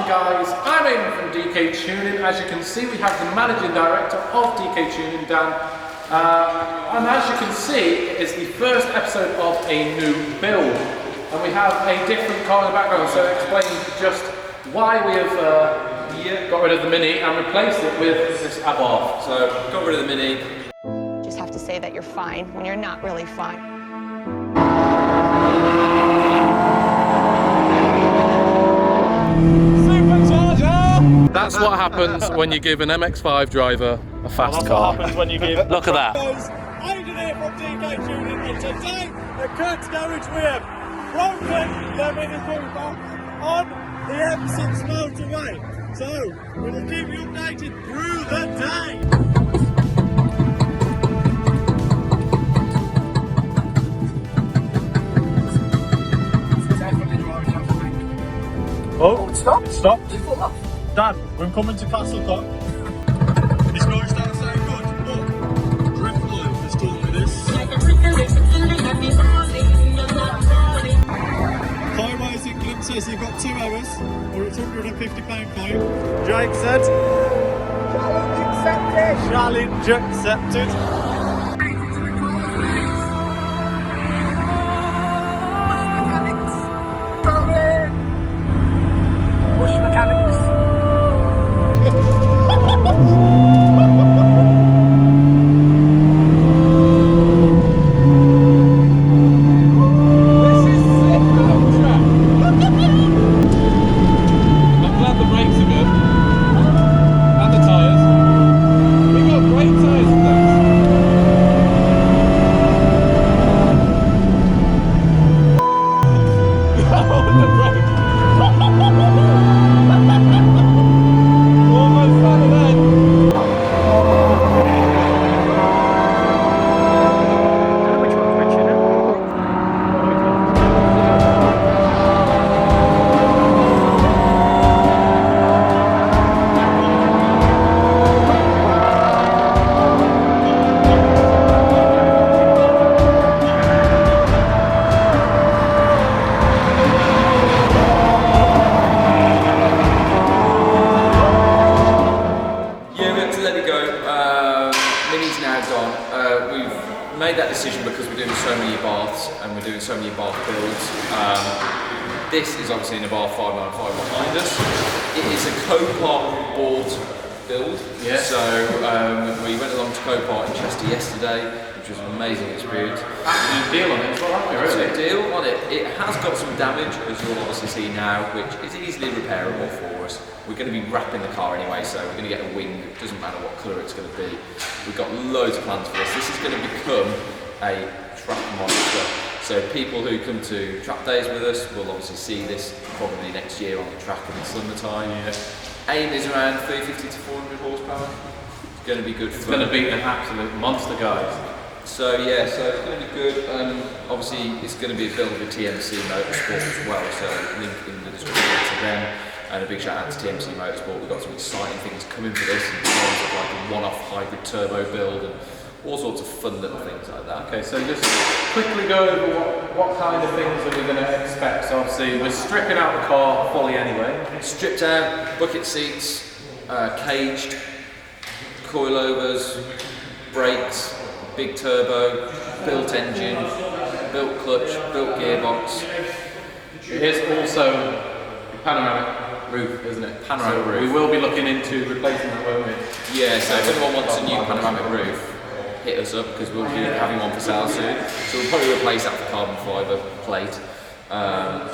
guys, I'm Aidan from DK Tuning. As you can see, we have the managing director of DK Tuning, Dan. And as you can see, it is the first episode of a new build. And we have a different car in the background, so explain just why we have got rid of the Mini and replaced it with this Abarth. So, got rid of the Mini. Just have to say that you're fine when you're not really fine. That's what happens when you give an MX-5 driver a fast car. What happens when you give... Look at that. Aidan here from DK Tuning, and today at Kurt's Garage we have broken the Mini Cooper on the M6 motorway. So, we'll keep you updated through the day. Oh, stop! Dan, we're coming to Castlecock. This guy's not so good, but drift line has taught me this. Highways England says you've got 2 hours, or it's £150 fine. Jake said, challenge accepted. Challenge accepted. Mini's now gone. We've made that decision because we're doing so many Abarths and we're doing so many Abarth builds. This is obviously an Abarth 595 behind us. It is a Copart Abarth build. Yeah. So we went along to Copart in Chester yesterday, which was an amazing experience. Absolute deal on it as well, haven't we, really? Absolute deal on it. It has got some damage, as you'll obviously see now, which is easily repairable for us. We're going to be wrapping the car anyway, so we're going to get a wing. It doesn't matter what colour it's going to be. We've got loads of plans for this. This is going to become a track monster. So people who come to track days with us will obviously see this probably next year on the track in the summertime. Yeah. Aim is around 350 to 400 horsepower. It's going to be good fun. It's going to be an absolute monster, guys. So yeah, so it's going to be good. Obviously, it's going to be a build with TMC Motorsport as well. So link in the description to them. And a big shout out to TMC Motorsport. We've got some exciting things coming for this in terms of like a one-off hybrid turbo build and all sorts of fun little things like that. Okay, so just quickly go over what kind of things are we going to expect. So obviously we're stripping out the car fully anyway. Stripped out, bucket seats, caged, coilovers, brakes, big turbo, built engine, built clutch, built gearbox. It is also a panoramic roof, isn't it? Panoramic roof. We will be looking into replacing that, won't we? Yeah, so if anyone wants a new panoramic roof, hit us up because we'll be having one for sale soon. So we'll probably replace that with carbon fibre plate,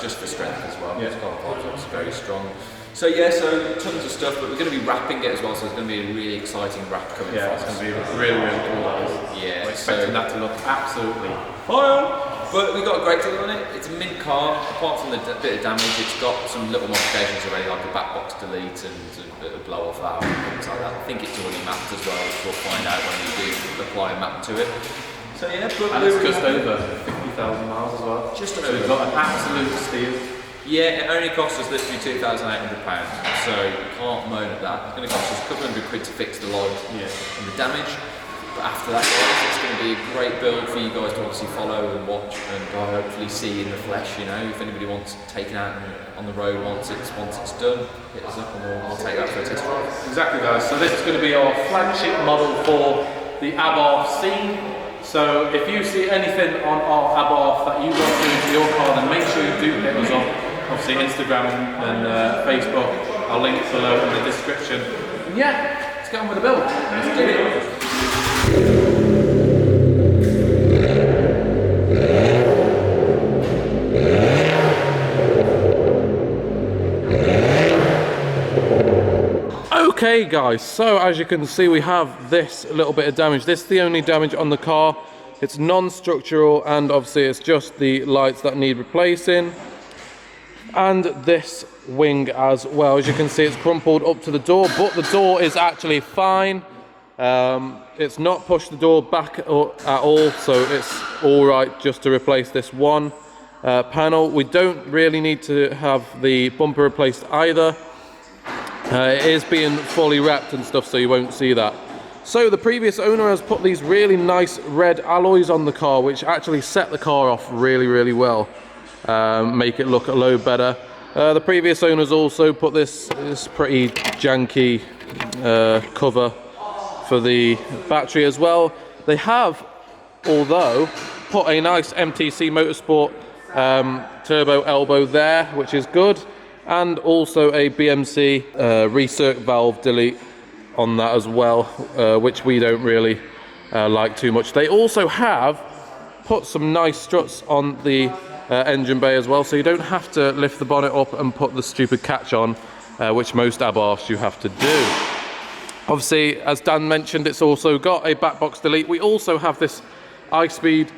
just for strength as well. Yeah. Carbon fibre is very strong. So yeah, so tons of stuff, but we're going to be wrapping it as well, so it's going to be a really exciting wrap coming from us. Yeah, it's going to be really, really cool. Yeah, we're expecting that to look absolutely fire. But we got a great deal on it. It's a mint car. Apart from the bit of damage, it's got some little modifications already, like a back box delete and a bit of blow off valve and things like that. I think it's already mapped as well, which we'll find out when we do apply a map to it. So yeah, but and it's just over 50,000 miles as well. Just over. So we've got an absolute steal. Yeah, it only cost us literally £2,800, so you can't moan at that. It's going to cost us a couple £100 to fix the light and the damage. But after that, guys, it's going to be a great build for you guys to obviously follow and watch, and hopefully see in the flesh. You know, if anybody wants taken out on the road once it's done, hit us up and I'll take that for a test drive. Exactly, guys. So this is going to be our flagship model for the Abarth scene. So if you see anything on our Abarth that you want to do into your car, then make sure you do hit us up. Obviously Instagram and Facebook. I'll link below in the description. And yeah, let's get on with the build. Let's do it. Okay guys, so as you can see we have this little bit of damage. This is the only damage on the car. It's non-structural and obviously it's just the lights that need replacing. And this wing as well. As you can see it's crumpled up to the door, but the door is actually fine. It's not pushed the door back at all, so it's alright just to replace this one panel. We don't really need to have the bumper replaced either. It is being fully wrapped and stuff, so you won't see that. So the previous owner has put these really nice red alloys on the car, which actually set the car off really, really well. Make it look a load better. The previous owners also put this pretty janky cover for the battery as well. They have, although, put a nice MTC Motorsport turbo elbow there, which is good. And also a BMC recirc valve delete on that as well, which we don't really like too much. They also have put some nice struts on the engine bay as well, so you don't have to lift the bonnet up and put the stupid catch on, which most Abarths you have to do. Obviously, as Dan mentioned, it's also got a back box delete. We also have this high-speed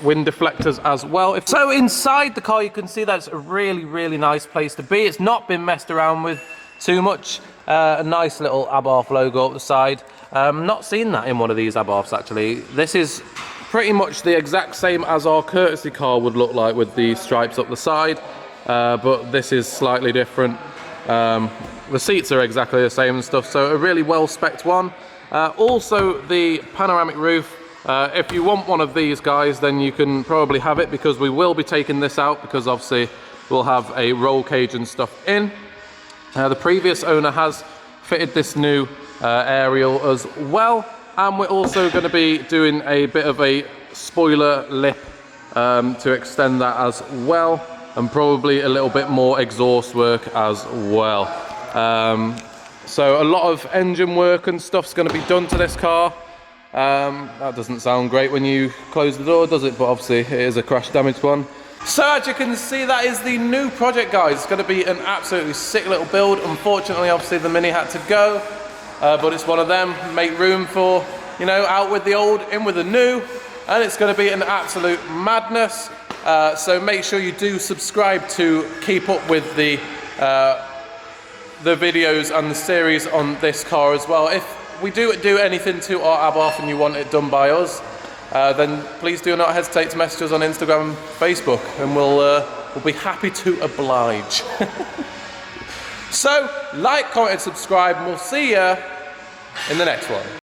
wind deflectors as well. So inside the car you can see that's a really, really nice place to be. It's not been messed around with too much. A nice little Abarth logo up the side. Not seen that in one of these Abarths actually. This is pretty much the exact same as our courtesy car would look like with the stripes up the side, but this is slightly different. The seats are exactly the same and stuff, so a really well spec'd one. Also the panoramic roof. If you want one of these guys, then you can probably have it, because we will be taking this out, because obviously we'll have a roll cage and stuff in. The previous owner has fitted this new aerial as well, and we're also going to be doing a bit of a spoiler lip to extend that as well, and probably a little bit more exhaust work as well. So a lot of engine work and stuff's going to be done to this car. That doesn't sound great when you close the door, does it? But obviously it is a crash damaged one. So as you can see, that is the new project, guys. It's going to be an absolutely sick little build. Unfortunately, obviously the Mini had to go, but it's one of them. Make room for, you know, out with the old, in with the new, and it's going to be an absolute madness. So make sure you do subscribe to keep up with the videos and the series on this car as well. If we do anything to our Abarth and you want it done by us, then please do not hesitate to message us on Instagram and Facebook, and we'll be happy to oblige. So, like, comment, and subscribe, and we'll see you in the next one.